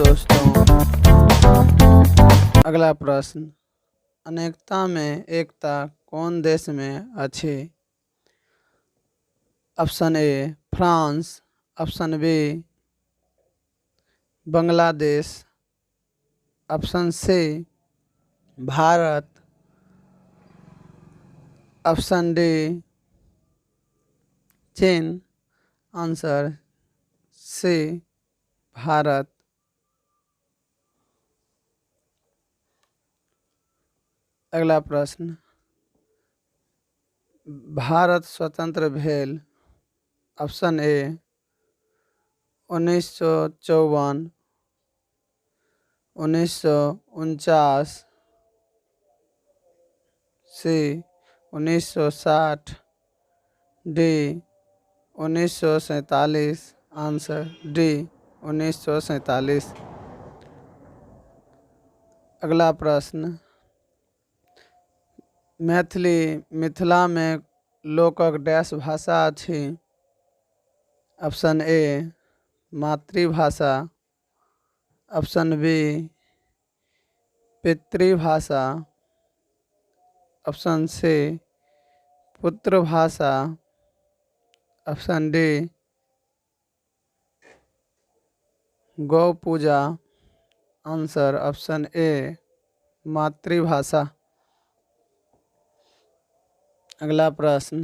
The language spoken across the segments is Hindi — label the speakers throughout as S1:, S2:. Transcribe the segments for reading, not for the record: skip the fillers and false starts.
S1: दोस्तों, अगला प्रश्न। अनेकता में एकता कौन देश में अछि? Option A France, option B Bangladesh, option C Bharat, option D चीन। Answer C Bharat. अगला प्रश्न। भारत स्वतंत्र भेल। Option A 1954, 1949, C 1960, D 1947। Answer D 1947। अगला प्रश्न। मैथिली मिथिला में लोकक डैश भाषा अछि? ऑप्शन ए मातृभाषा, ऑप्शन बी पितृभाषा, ऑप्शन सी पुत्र भाषा, ऑप्शन डी गौ पूजा। आंसर ऑप्शन ए मातृभाषा। अगला प्रश्न।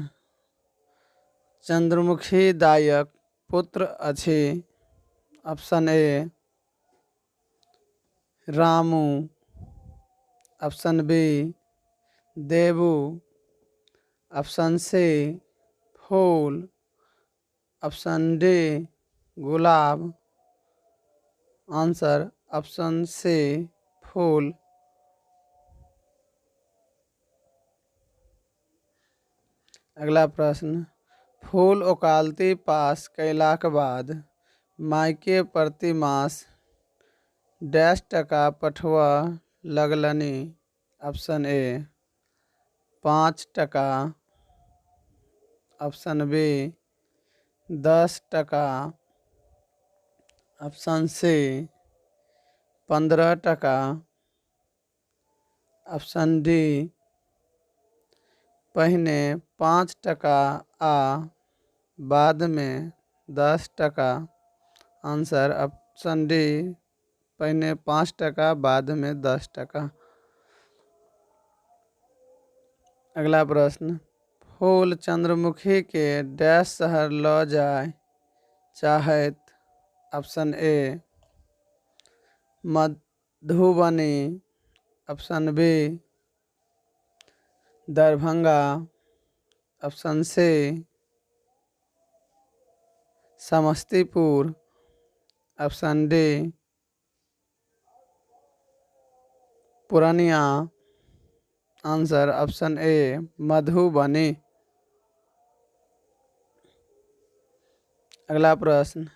S1: चंद्रमुखी दायक पुत्र अछि? Option A Ramu, option B Devu, option C Phool, option D Gulab. Answer option C Phool. अगला प्रश्न। फूल ओकालती पास कयलाक बाद मायके प्रति मास डैश टका पठबऽ लगलनि? ऑप्शन ए 5 टका, ऑप्शन बी 10 टका, ऑप्शन सी 15 टका, ऑप्शन डी पहिने 5 टका आ बाद में 10 टका। आंसर ऑप्शन डी पहिने 5 टका बाद में 10 टका। अगला प्रश्न। फूल चंद्रमुखी के डैश शहर ल जाय चाहैत? Option A Madhubani, option B Darbhanga, option C Samastipur, option D Purnia. Answer option A Madhubani. अगला प्रश्न।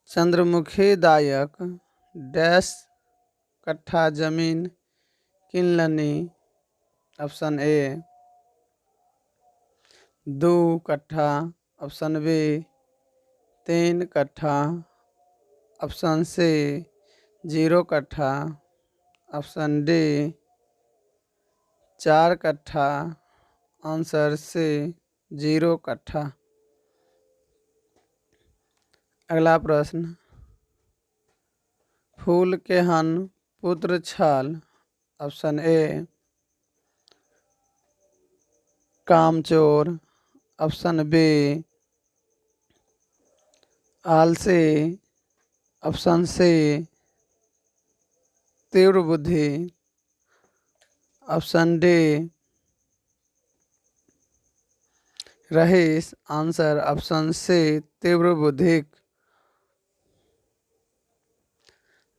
S1: चंद्रमुखी दायक डैश कट्ठा जमीन किनलनि? ऑप्शन ए 2 कट्ठा, ऑप्शन बी 3 कट्ठा, ऑप्शन सी 0 कट्ठा, ऑप्शन डी 4 कट्ठा। आंसर सी 0 कट्ठा। अगला प्रश्न। फूल केहन पुत्र छल? ऑप्शन ए कामचोर, ऑप्शन बी आलसी, ऑप्शन सी तीव्र बुद्धि, ऑप्शन डी रहीस। आंसर ऑप्शन सी तीव्र बुद्धिक।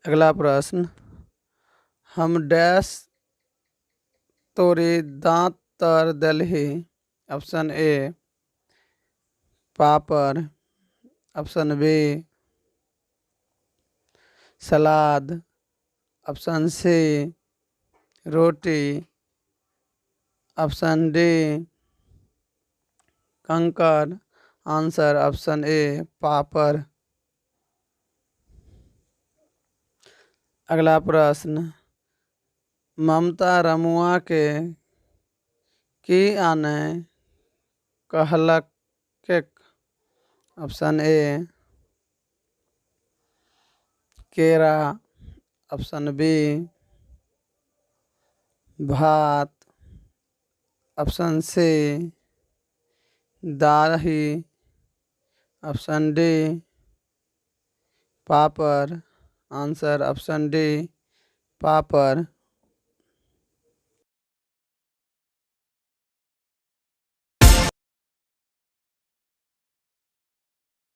S1: अगला प्रश्न। हम डैश तोरी दांत तर देलहि? ऑप्शन ए पापड़, option B salad, option C रोटी, ऑप्शन डी कंकर। आंसर ऑप्शन ए पापड़। अगला प्रश्न, ममता रमुआ के की आने कहलक। ऑप्शन ए केरा, ऑप्शन बी भात, ऑप्शन सी दाही, ऑप्शन डी पापड़। आंसर ऑप्शन डी पापड़।